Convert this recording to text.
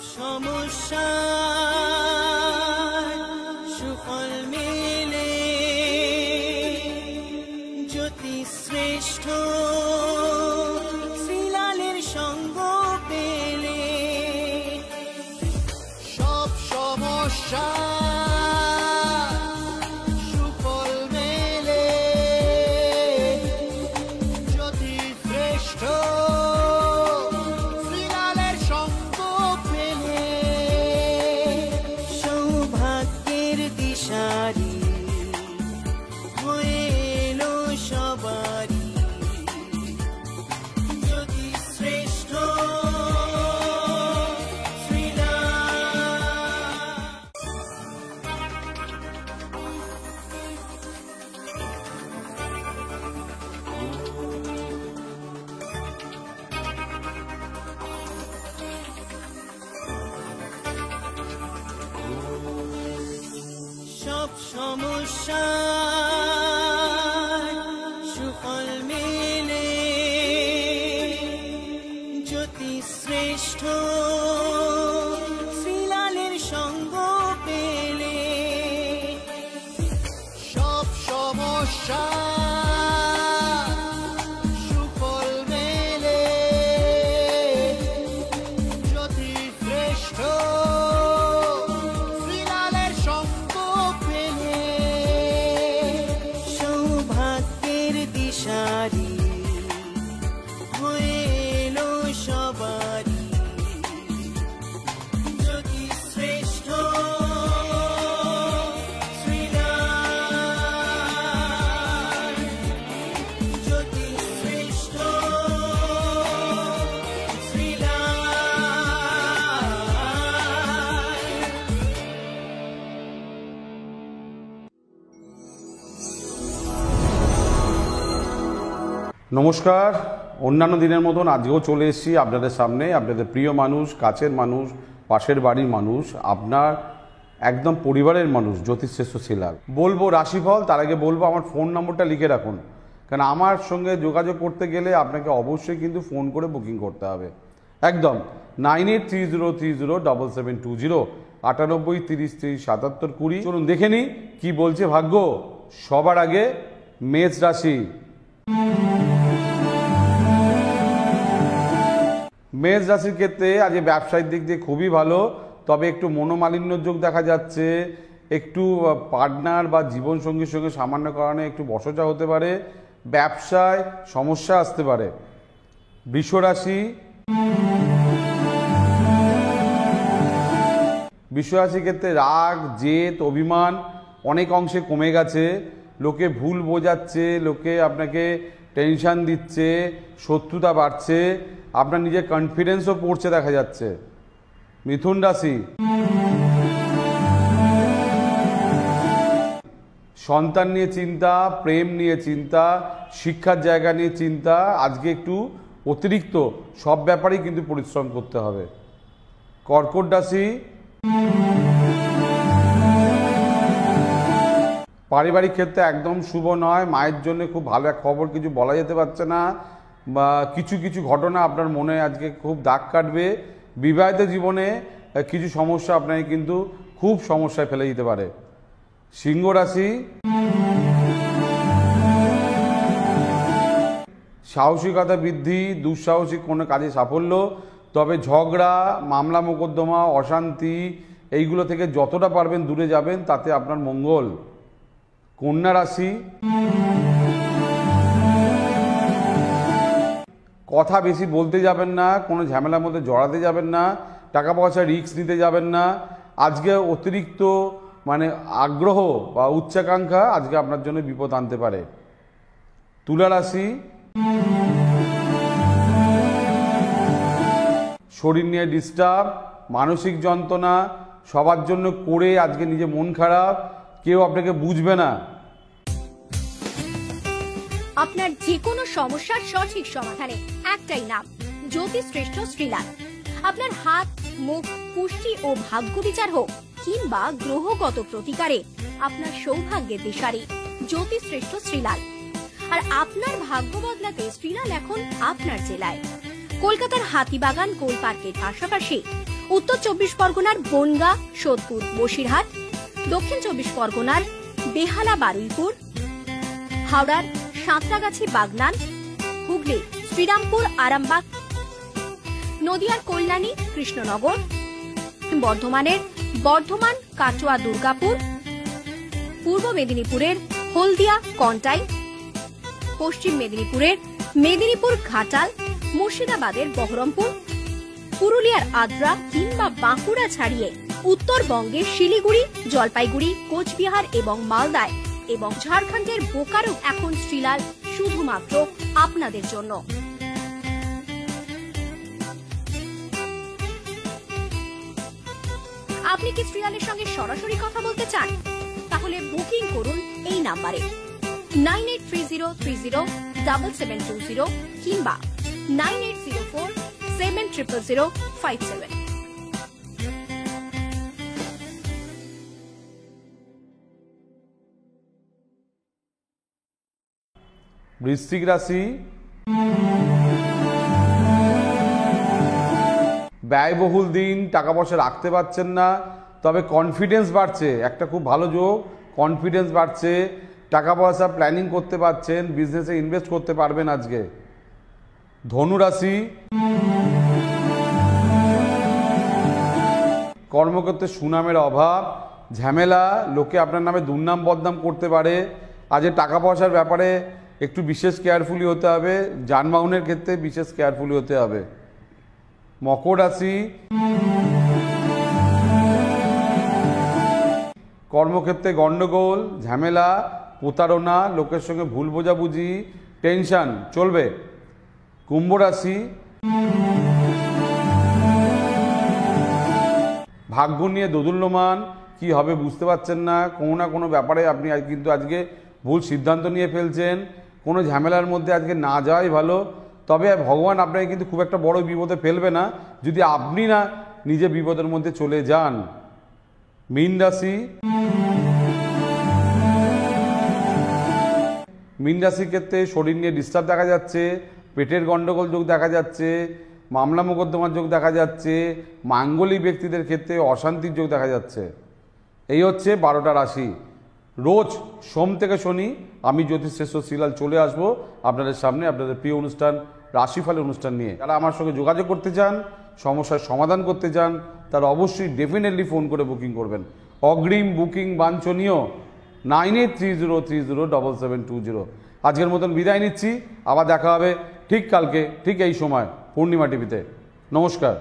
সমস্যা সুফল মেলে জ্যোতি শ্রেষ্ঠ শ্রীলালের সঙ্গ পেলে সব সমস্যা সুফল মেলে জ্যোতি শ্রেষ্ঠ শ্রীলালের সঙ্গ পেলে সৌভাগ্যের দিশারি হয়ে এলো সবারই জ্যোতি শ্রেষ্ঠ সব সমস্যা সুফল মেলে জ্যোতি শ্রেষ্ঠ শ্রীলালের সঙ্গ পেলে সব সমস্যা সুফল মেলে জ্যোতি শ্রেষ্ঠ শ্রীলালের সঙ্গ পেলে সৌভাগ্যের দিশারি হয়ে এলো সবারই জ্যোতি শ্রেষ্ঠ শ্রীলাল জ্যোতি শ্রেষ্ঠ নমস্কার। অন্যান্য দিনের মতন আজকেও চলে এসেছি আপনাদের সামনে, আপনাদের প্রিয় মানুষ, কাছের মানুষ, পাশের বাড়ির মানুষ, আপনার একদম পরিবারের মানুষ জ্যোতিষশ্রেষ্ঠ শ্রীলাল। বলবো রাশিফল, তার আগে বলবো আমার ফোন নম্বরটা লিখে রাখুন, কারণ আমার সঙ্গে যোগাযোগ করতে গেলে আপনাকে অবশ্যই কিন্তু ফোন করে বুকিং করতে হবে। একদম 9830307720 9830307720। চলুন দেখে নিই কি বলছে ভাগ্য। সবার আগে মেষ রাশি। মেষ রাশির ক্ষেত্রে আজ ব্যবসায়িক দিক দিয়ে খুবই ভালো, তবে একটু মনোমালিন্যর যোগ দেখা যাচ্ছে। একটু পার্টনার বা জীবনসঙ্গীর সঙ্গে সামান্য কারণে একটু বচসা হতে পারে, ব্যবসায় সমস্যা আসতে পারে। বৃষ রাশি। বৃষ রাশির ক্ষেত্রে রাগ, জেদ, অভিমান অনেক অংশে কমে গেছে। লোকে ভুল বোঝাচ্ছে, লোকে আপনাকে টেনশন দিচ্ছে, শত্রুতা বাড়ছে, আপনার নিজের কনফিডেন্সও পড়ছে দেখা যাচ্ছে। মিথুন রাশি। সন্তান নিয়ে চিন্তা, প্রেম নিয়ে চিন্তা, শিক্ষার জায়গা নিয়ে চিন্তা। আজকে একটু অতিরিক্ত সব ব্যাপারেই কিন্তু পরিশ্রম করতে হবে। কর্কট রাশি। পারিবারিক ক্ষেত্রে একদম শুভ নয়। মায়ের জন্য খুব ভালো এক খবর কিছু বলা যেতে পারছে না, বা কিছু কিছু ঘটনা আপনার মনে আজকে খুব দাগ কাটবে। বিবাহিত জীবনে কিছু সমস্যা আপনাকে কিন্তু খুব সমস্যায় ফেলে দিতে পারে। সিংহ রাশি। সাহসিকতা বৃদ্ধি, দুঃসাহসিক কোনো কাজে সাফল্য, তবে ঝগড়া, মামলা মোকদ্দমা, অশান্তি এইগুলো থেকে যতটা পারবেন দূরে যাবেন, তাতে আপনার মঙ্গল। কন্যা রাশি। কথা বেশি বলতে যাবেন না, কোনো ঝামেলার মধ্যে জড়াতে যাবেন না, টাকা পয়সা রিস্ক নিতে যাবেন না। আজকে অতিরিক্ত আগ্রহ বা উচ্চাকাঙ্ক্ষা আজকে আপনার জন্য বিপদ আনতে পারে। তুলা রাশি। শরীর নিয়ে ডিস্টার্ব, মানসিক যন্ত্রণা, সবার জন্য করে আজকে নিজে মন খারাপ, কেউ আপনাকে বুঝবে না। আপনার যে কোনো সমস্যার সঠিক সমাধানে একটাই নাম, জ্যোতিষশ্রেষ্ঠ শ্রীলাল। আপনার হাত, মুখ, পুষ্টি ও ভাগ্য বিচার হোক কিংবা গ্রহগত প্রতিকারে আপনার সৌভাগ্যের দিশারি জ্যোতিষশ্রেষ্ঠ শ্রীলাল। আর আপনার ভাগ্য বদলাতে শ্রীলাল এখন আপনার জেলায়। কলকাতার হাতিবাগান গোল পার্কের পাশাপাশি উত্তর 24 পরগনার বনগাঁ, সোদপুর, বসিরহাট, দক্ষিণ 24 পরগনার বেহালা, বারুইপুর, হাওড়ার সাঁতরাগাছি, বাগনান, হুগলি শ্রীরামপুর, আরামবাগ, নদিয়ার কল্যাণী, কৃষ্ণনগর, বর্ধমানের বর্ধমান, কাটোয়া, দুর্গাপুর, পূর্ব মেদিনীপুরের হলদিয়া, কন্টাই, পশ্চিম মেদিনীপুরের মেদিনীপুর, ঘাটাল, মুর্শিদাবাদের বহরমপুর, পুরুলিয়ার আদ্রা কিংবা বাঁকুড়া ছাড়িয়ে উত্তরবঙ্গের শিলিগুড়ি, জলপাইগুড়ি, কোচবিহার এবং মালদায় এবং ঝাড়খণ্ডের বোকারো এখন শ্রীলাল শুধুমাত্র আপনাদের জন্য। আপনি কি শ্রীলালের সঙ্গে সরাসরি কথা বলতে চান? তাহলে বুকিং করুন এই নাম্বারে 9830307720 কিংবা 9804700057। বৃশ্চিক রাশি, ব্যয়বহুল দিন, টাকা পয়সা রাখতে পারছেন না, তবে কনফিডেন্স বাড়ছে, একটা খুব ভালো যোগ, কনফিডেন্স বাড়ছে, টাকা পয়সা প্ল্যানিং করতে পারছেন, বিজনেসে ইনভেস্ট করতে পারবেন আজকে। ধনু রাশি, কর্মক্ষেত্রে সুনামের অভাব, ঝামেলা, লোকে আপনার নামে দুর্নাম বদনাম করতে পারে। আজ টাকা পয়সার ব্যাপারে একটু বিশেষ কেয়ারফুলি হতে হবে, যানবাহনের ক্ষেত্রে বিশেষ কেয়ারফুলি হতে হবে। মকর রাশি, কর্মক্ষেত্রে গন্ডগোল, ঝামেলা, প্রতারণা, লোকের সঙ্গে ভুল বোঝাবুঝি, টেনশন চলবে। কুম্ভ রাশি, ভাগ্য নিয়ে দোদুল্যমান, কি হবে বুঝতে পারছেন না, কোনো না কোনো ব্যাপারে আপনি কিন্তু আজকে ভুল সিদ্ধান্ত নিয়ে ফেলছেন, কোনো ঝামেলার মধ্যে আজকে না যাওয়াই ভালো। তবে ভগবান আপনাকে কিন্তু খুব একটা বড় বিপদে ফেলবে না যদি আপনি না নিজে বিপদের মধ্যে চলে যান। মীন রাশি, মীন রাশির ক্ষেত্রে শরীর নিয়ে ডিস্টার্ব দেখা যাচ্ছে, পেটের গন্ডগোল যোগ দেখা যাচ্ছে, মামলা মোকদ্দমার যোগ দেখা যাচ্ছে, মাঙ্গলিক ব্যক্তিদের ক্ষেত্রে অশান্তির যোগ দেখা যাচ্ছে। এই হচ্ছে 12টা রাশি। রোজ সোম থেকে শনি আমি জ্যোতিষশ্রেষ্ঠ শ্রীলাল চলে আসবো আপনাদের সামনে আপনাদের প্রিয় অনুষ্ঠান রাশিফলের অনুষ্ঠান নিয়ে। যারা আমার সঙ্গে যোগাযোগ করতে চান, সমস্যার সমাধান করতে চান, তারা অবশ্যই ডেফিনেটলি ফোন করে বুকিং করবেন। অগ্রিম বুকিং বাঞ্ছনীয় 9830307720। আজকের মতন বিদায় নিচ্ছি, আবার দেখা হবে ঠিক কালকে ঠিক এই সময় পূর্ণিমা টিভিতে। নমস্কার।